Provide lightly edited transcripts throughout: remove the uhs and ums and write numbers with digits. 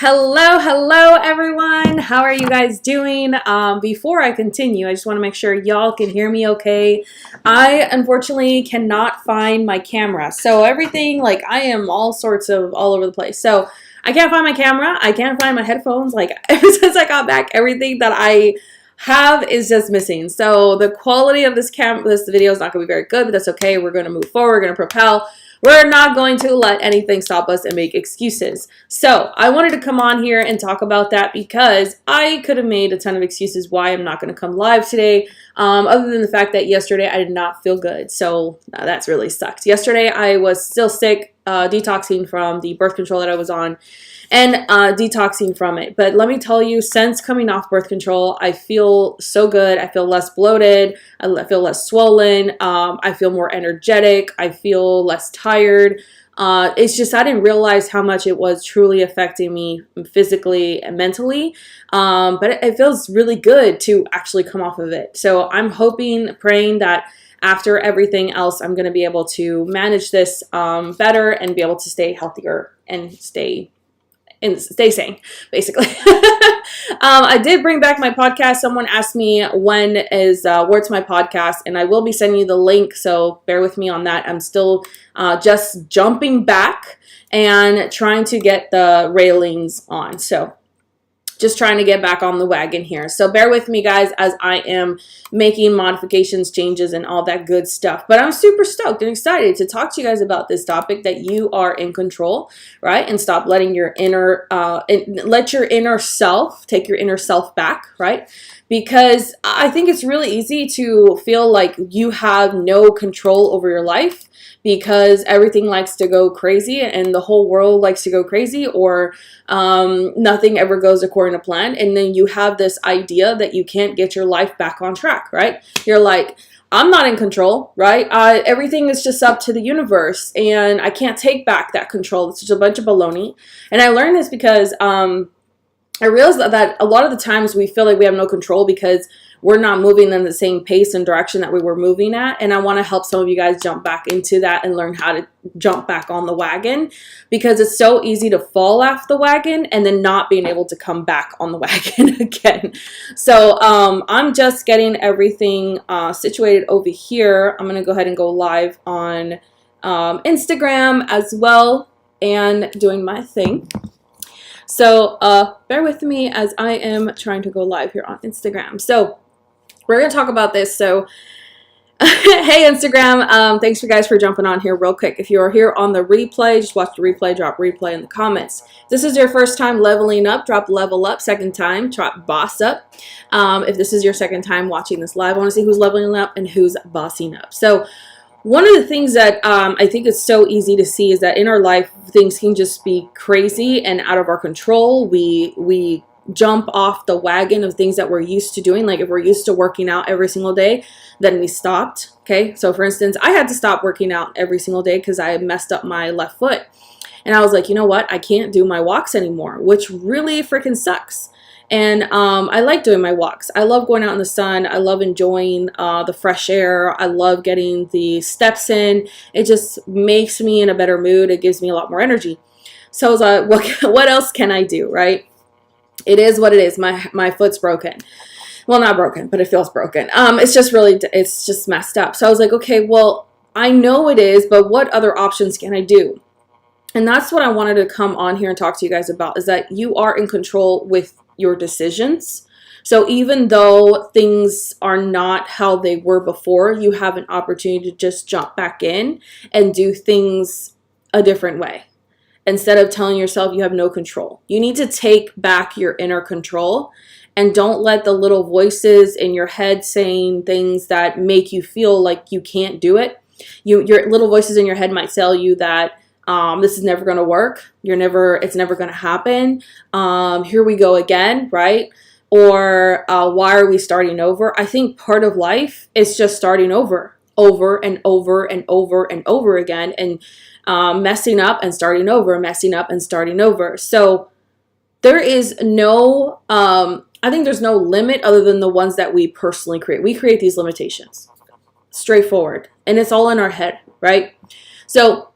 Hello everyone. How are you guys doing? Before I continue, I just want to make sure y'all can hear me okay. I unfortunately cannot find my camera. So everything, like I am all sorts of all over the place. So I can't find my camera. I can't find my headphones. Like ever since I got back, everything that I have is just missing. So the quality of this video is not going to be very good, but that's okay. We're going to move forward. We're going to propel. We're not going to let anything stop us and make excuses. So I wanted to come on here and talk about that because I could have made a ton of excuses why I'm not going to come live today, other than the fact that yesterday I did not feel good. So that's really sucked. Yesterday I was still sick, detoxing from the birth control that I was on and detoxing from it. But let me tell you, since coming off birth control, I feel so good. I feel less bloated. I feel less swollen. I feel more energetic. I feel less tired. It's just I didn't realize how much it was truly affecting me physically and mentally. But it feels really good to actually come off of it. So I'm hoping, praying that after everything else, I'm going to be able to manage this better and be able to stay healthier and stay sane, basically. I did bring back my podcast. Someone asked me where's my podcast, and I will be sending you the link, so bear with me on that. I'm still just jumping back and trying to get the railings on. So just trying to get back on the wagon here. So bear with me, guys, as I am making modifications, changes, and all that good stuff. But I'm super stoked and excited to talk to you guys about this topic, that you are in control, right? And stop letting your let your inner self, take your inner self back, right? Because I think it's really easy to feel like you have no control over your life because everything likes to go crazy and the whole world likes to go crazy, or nothing ever goes according to plan. And then you have this idea that you can't get your life back on track, right? You're like, I'm not in control, right? Everything is just up to the universe and I can't take back that control. It's just a bunch of baloney. And I learned this because I realized that a lot of the times we feel like we have no control because we're not moving in the same pace and direction that we were moving at. And I want to help some of you guys jump back into that and learn how to jump back on the wagon, because it's so easy to fall off the wagon and then not being able to come back on the wagon again. So I'm just getting everything situated over here. I'm going to go ahead and go live on Instagram as well and doing my thing. So bear with me as I am trying to go live here on Instagram. So we're going to talk about this. So hey, Instagram, thanks you guys for jumping on here real quick. If you are here on the replay, just watch the replay, drop replay in the comments. If this is your first time leveling up, drop level up. Second time, drop boss up. If this is your second time watching this live, I want to see who's leveling up and who's bossing up. So one of the things that I think is so easy to see is that in our life, things can just be crazy and out of our control. We jump off the wagon of things that we're used to doing. Like if we're used to working out every single day, then we stopped. Okay. So for instance, I had to stop working out every single day because I messed up my left foot. And I was like, you know what? I can't do my walks anymore, which really freaking sucks. And I like doing my walks. I love going out in the sun. I love enjoying the fresh air. I love getting the steps in. It just makes me in a better mood. It gives me a lot more energy. So I was like, what else can I do, right? It is what it is. My foot's broken. Well, not broken, but it feels broken. It's just messed up. So I was like, okay, well, I know it is, but what other options can I do? And that's what I wanted to come on here and talk to you guys about, is that you are in control with your decisions. So even though things are not how they were before, you have an opportunity to just jump back in and do things a different way. Instead of telling yourself you have no control, you need to take back your inner control and don't let the little voices in your head saying things that make you feel like you can't do it. Your little voices in your head might tell you that this is never going to work. It's never going to happen. Here we go again, right? Or why are we starting over? I think part of life is just starting over and over and over and over again, and messing up and starting over, messing up and starting over. So there is no, I think there's no limit other than the ones that we personally create. We create these limitations, straightforward, and it's all in our head, right? So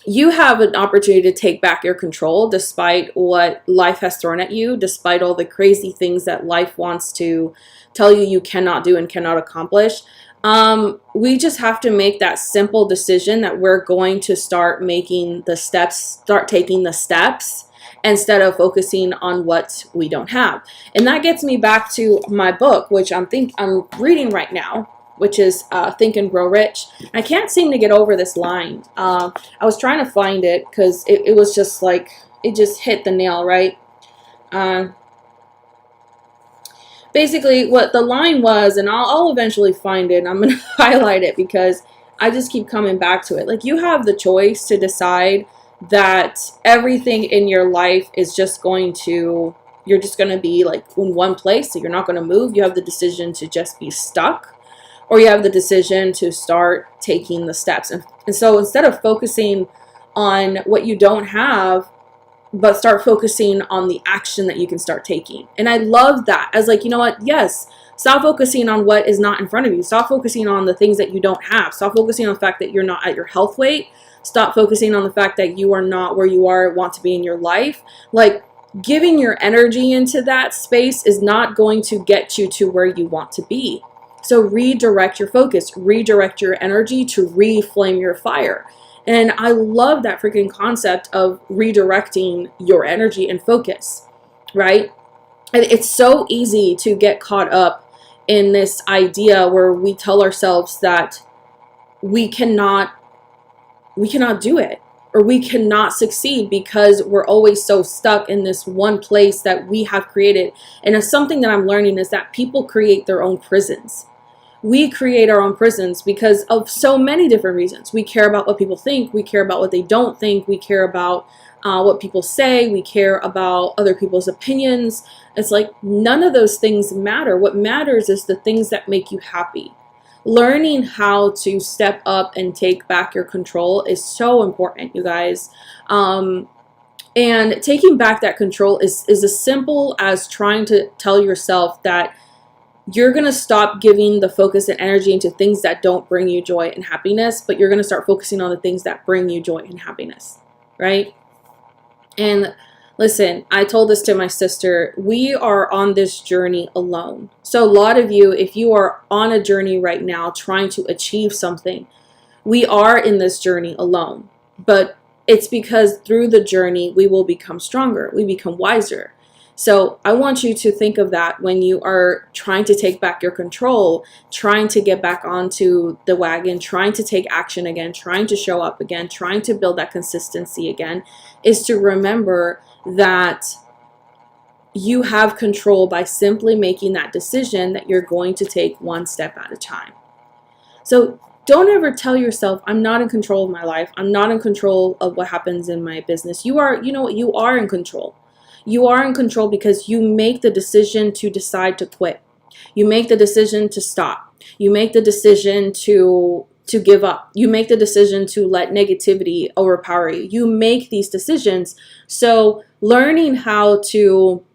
you have an opportunity to take back your control despite what life has thrown at you, despite all the crazy things that life wants to tell you you cannot do and cannot accomplish. We just have to make that simple decision that we're going to start making the steps, start taking the steps instead of focusing on what we don't have. And that gets me back to my book, which I'm reading right now, which is Think and Grow Rich. I can't seem to get over this line. I was trying to find it because it was just like, it just hit the nail, right? Basically, what the line was, and I'll eventually find it, and I'm going to highlight it because I just keep coming back to it. Like, you have the choice to decide that everything in your life is just going to, you're just going to be like in one place, so you're not going to move. You have the decision to just be stuck, or you have the decision to start taking the steps. And so instead of focusing on what you don't have, but start focusing on the action that you can start taking. And I love that. As like, you know what? Yes, stop focusing on what is not in front of you. Stop focusing on the things that you don't have. Stop focusing on the fact that you're not at your health weight. Stop focusing on the fact that you are not where you want to be in your life. Like, giving your energy into that space is not going to get you to where you want to be. So redirect your focus, redirect your energy to reflame your fire. And I love that freaking concept of redirecting your energy and focus, right? And it's so easy to get caught up in this idea where we tell ourselves that we cannot do it, or we cannot succeed because we're always so stuck in this one place that we have created. And it's something that I'm learning is that people create their own prisons. We create our own prisons because of so many different reasons. We care about what people think. We care about what they don't think. We care about what people say. We care about other people's opinions. It's like none of those things matter. What matters is the things that make you happy. Learning how to step up and take back your control is so important, you guys. And taking back that control is as simple as trying to tell yourself that you're going to stop giving the focus and energy into things that don't bring you joy and happiness, but you're going to start focusing on the things that bring you joy and happiness, right? And listen, I told this to my sister, we are on this journey alone. So a lot of you, if you are on a journey right now trying to achieve something, we are in this journey alone. But it's because through the journey, we will become stronger. We become wiser. So I want you to think of that when you are trying to take back your control, trying to get back onto the wagon, trying to take action again, trying to show up again, trying to build that consistency again, is to remember that you have control by simply making that decision that you're going to take one step at a time. So don't ever tell yourself, I'm not in control of my life. I'm not in control of what happens in my business. You are, you know what, you are in control. You are in control because you make the decision to decide to quit. You make the decision to stop. You make the decision to give up. You make the decision to let negativity overpower you. You make these decisions. So learning how to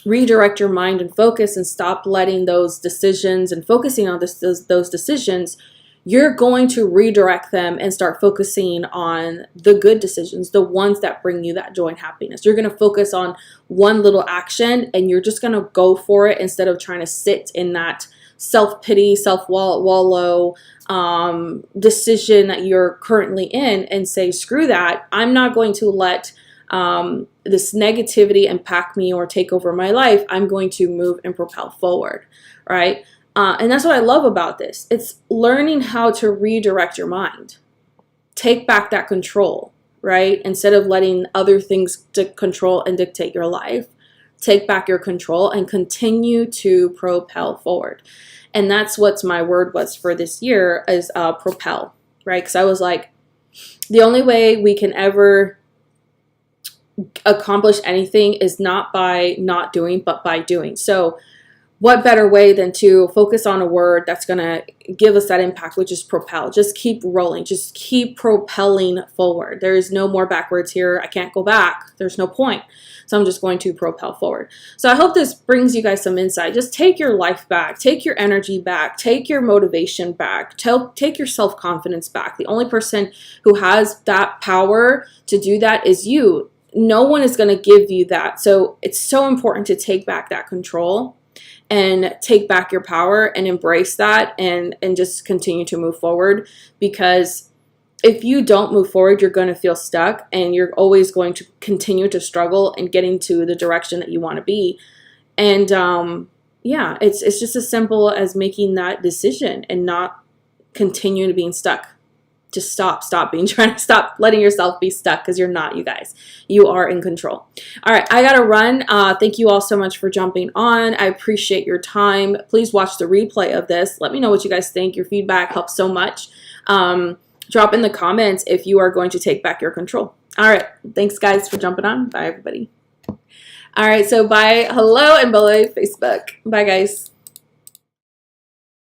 redirect your mind and focus and stop letting those decisions and focusing on those decisions, you're going to redirect them and start focusing on the good decisions, the ones that bring you that joy and happiness. You're going to focus on one little action and you're just going to go for it instead of trying to sit in that self-pity, self-wallow decision that you're currently in and say, screw that. I'm not going to let this negativity impact me or take over my life. I'm going to move and propel forward, right? And that's what I love about this. It's learning how to redirect your mind. Take back that control, right? Instead of letting other things to control and dictate your life, take back your control and continue to propel forward. And that's what my word was for this year is propel, right? Because I was like, the only way we can ever accomplish anything is not by not doing, but by doing. So what better way than to focus on a word that's going to give us that impact, which is propel. Just keep rolling. Just keep propelling forward. There is no more backwards here. I can't go back. There's no point. So I'm just going to propel forward. So I hope this brings you guys some insight. Just take your life back. Take your energy back. Take your motivation back. Take your self-confidence back. The only person who has that power to do that is you. No one is going to give you that. So it's so important to take back that control and take back your power and embrace that and just continue to move forward, because if you don't move forward, you're going to feel stuck and you're always going to continue to struggle in getting to the direction that you want to be. And yeah, it's just as simple as making that decision and not continue to being stuck. Just stop letting yourself be stuck, because you're not, you guys. You are in control. All right, I gotta run. Thank you all so much for jumping on. I appreciate your time. Please watch the replay of this. Let me know what you guys think. Your feedback helps so much. Drop in the comments if you are going to take back your control. All right, thanks guys for jumping on. Bye everybody. All right, so bye, hello, and bye Facebook. Bye guys.